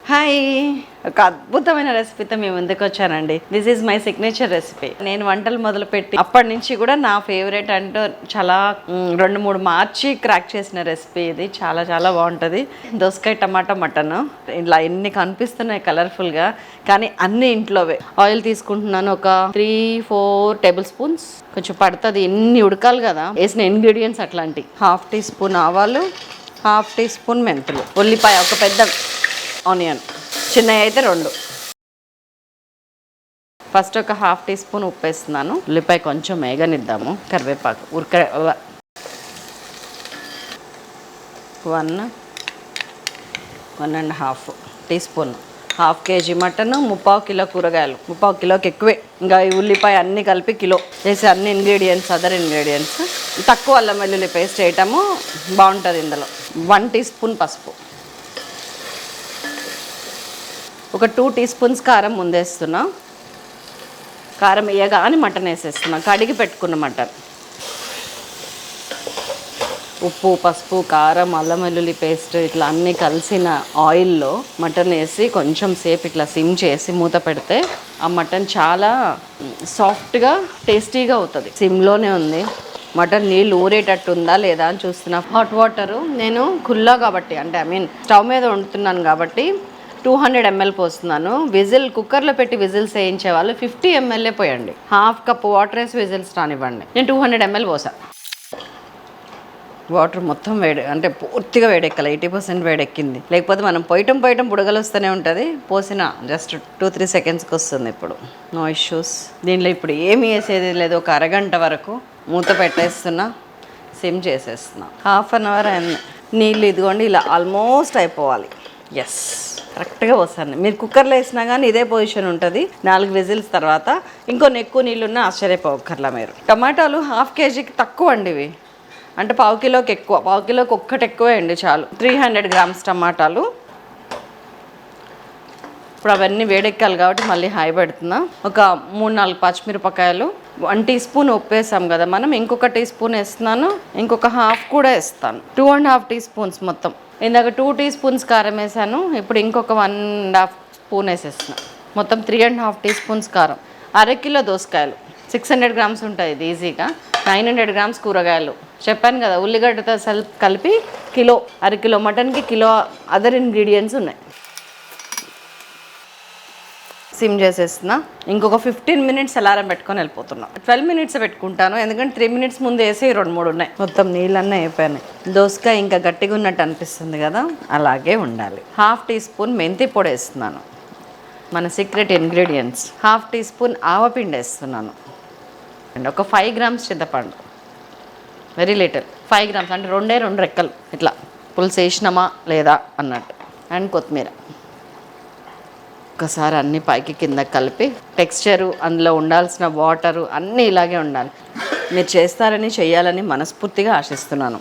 Hi, ఒక అద్భుతమైన రెసిపీతో మేము ముందుకు వచ్చానండి. This is my signature recipe. నేను వంటలు మొదలుపెట్టి అప్పటి నుంచి కూడా నా ఫేవరెట్ అంటూ చాలా 2-3 మార్చి క్రాక్ చేసిన రెసిపీ ఇది. చాలా చాలా బాగుంటుంది. దోసకాయ టమాటా మటన్ ఇలా ఎన్ని కనిపిస్తున్నాయి కలర్ఫుల్గా, కానీ అన్ని ఇంట్లోవే. ఆయిల్ తీసుకుంటున్నాను, ఒక 3-4 టేబుల్ స్పూన్స్. కొంచెం పడుతుంది, ఎన్ని ఉడకాలి కదా. వేసిన ఇంగ్రీడియంట్స్ అట్లాంటివి: 1/2 టీ స్పూన్ ఆవాలు, 1/2 టీ స్పూన్ మెంతులు, ఉల్లిపాయ ఒక పెద్ద ఆనియన్, చిన్నవి అయితే 2. ఫస్ట్ ఒక 1/2 టీ స్పూన్ ఉప్పు వేస్తున్నాను. ఉల్లిపాయ కొంచెం మేగనిద్దాము. కరివేపాకు 1.5 teaspoon. 1/2 KG mutton, 3/4 kilo కూరగాయలు. 3/4 కిలోకి ఎక్కువే. ఇంకా ఈ ఉల్లిపాయ అన్నీ కలిపి కిలో వేసి అన్ని ఇంగ్రీడియంట్స్, అదర్ ఇంగ్రీడియంట్స్. తక్కువ అల్లం వెల్లుల్లి పేస్ట్ వేయటము బాగుంటుంది ఇందులో. 1 టీ స్పూన్ పసుపు, ఒక 2 టీ స్పూన్స్ కారం ముందేస్తున్నా. కారం వేయగానే మటన్ వేసేస్తున్నా, కడిగి పెట్టుకున్న మటన్. ఉప్పు, పసుపు, కారం, అల్లం వెల్లుల్లి పేస్ట్ ఇట్లా అన్నీ కలిసిన ఆయిల్లో మటన్ వేసి కొంచెం సేపు ఇట్లా సిమ్ చేసి మూత పెడితే ఆ మటన్ చాలా సాఫ్ట్గా టేస్టీగా అవుతుంది. సిమ్లోనే ఉంది. మటన్ నీళ్ళు ఊరేటట్టు ఉందా లేదా అని చూస్తున్నా. హాట్ వాటరు నేను కుల్లా కాబట్టి, అంటే స్టవ్ మీద వండుతున్నాను కాబట్టి 200 ml పోస్తున్నాను. కుక్కర్లో పెట్టి విజిల్స్ వేయించే వాళ్ళు 50 ml పోయండి. 1/2 కప్ వాటర్ వేసి విజిల్స్ రానివ్వండి. నేను 200 ml పోసా. వాటర్ మొత్తం అంటే పూర్తిగా వేడెక్కాలి. 80% వేడెక్కింది. లేకపోతే మనం పోయటం బుడగలు వస్తూనే ఉంటుంది. పోసిన జస్ట్ 2-3 సెకండ్స్కి వస్తుంది. ఇప్పుడు నో ఇష్యూస్. దీనిలో ఇప్పుడు ఏమి వేసేది లేదు. ఒక అరగంట వరకు మూత పెట్టేస్తున్నా, సిమ్ చేసేస్తున్నా. 1/2 అవర్ అయింది. నీళ్ళు ఇదిగోండి ఇలా ఆల్మోస్ట్ అయిపోవాలి. ఎస్, కరెక్ట్గా వస్తాను. మీరు కుక్కర్లో వేసినా కానీ ఇదే పొజిషన్ ఉంటుంది. 4 విజిల్స్ తర్వాత ఇంకొన్ని ఎక్కువ నీళ్ళున్నా ఆశ్చర్యపోకర్లా మీరు. టమాటాలు 1/2 కేజీకి తక్కువ అండి ఇవి, అంటే 1/4 కిలోకి ఎక్కువ. 1/4 కిలోకి ఒక్కటి ఎక్కువే అండి చాలు. 300 గ్రామ్స్ టమాటాలు. ఇప్పుడు అవన్నీ వేడెక్కాలి కాబట్టి మళ్ళీ హై పెడుతున్నా. ఒక 3-4 పచ్చిమిరపకాయలు, 1 టీ స్పూన్ ఉప్పు వేసాం కదా మనం, ఇంకొక టీ స్పూన్ వేస్తున్నాను. ఇంకొక 1/2 కూడా వేస్తాను. 2.5 టీ స్పూన్స్ మొత్తం. ఇందాక 2 టీ స్పూన్స్ కారం వేసాను. ఇప్పుడు ఇంకొక 1.5 స్పూన్ వేసేస్తున్నాను. మొత్తం 3.5 టీ స్పూన్స్ కారం. 1/2 కిలో దోసకాయలు, 600 గ్రామ్స్ ఉంటుంది ఇది ఈజీగా. 900 గ్రామ్స్ కూరగాయలు. చెప్పాను కదా, ఉల్లిగడ్డతో కలిపి కిలో. 1/2 కిలో మటన్కి కిలో అదర్ ఇంగ్రీడియంట్స్ ఉన్నాయి. సిమ్ చేసేస్తున్నా. ఇంకొక 15 మినిట్స్ అలారం పెట్టుకొని వెళ్ళిపోతున్నా. 12 మినిట్స్ పెట్టుకుంటాను, ఎందుకంటే 3 మినిట్స్ ముందు వేసి 2-3 ఉన్నాయి. మొత్తం నీళ్ళన్నీ అయిపోయినాయి. దోసకాయ ఇంకా గట్టిగా ఉన్నట్టు అనిపిస్తుంది కదా, అలాగే ఉండాలి. 1/2 టీ స్పూన్ మెంతి పొడి వేస్తున్నాను, మన సీక్రెట్ ఇంగ్రీడియంట్స్. 1/2 టీ స్పూన్ ఆవపిండి వేస్తున్నాను. అండ్ ఒక 5 గ్రామ్స్ చింతపండు, వెరీ లిటిల్. 5 గ్రామ్స్ అంటే 2 రెక్కలు ఇట్లా పులుసు వేసినామా లేదా అన్నట్టు. అండ్ కొత్తిమీర. ఒకసారి అన్నీ పైకి కింద కలిపి టెక్స్చరు, అందులో ఉండాల్సిన వాటరు అన్నీ ఇలాగే ఉండాలి. మీరు చేస్తారని, చేయాలని మనస్ఫూర్తిగా ఆశిస్తున్నాను.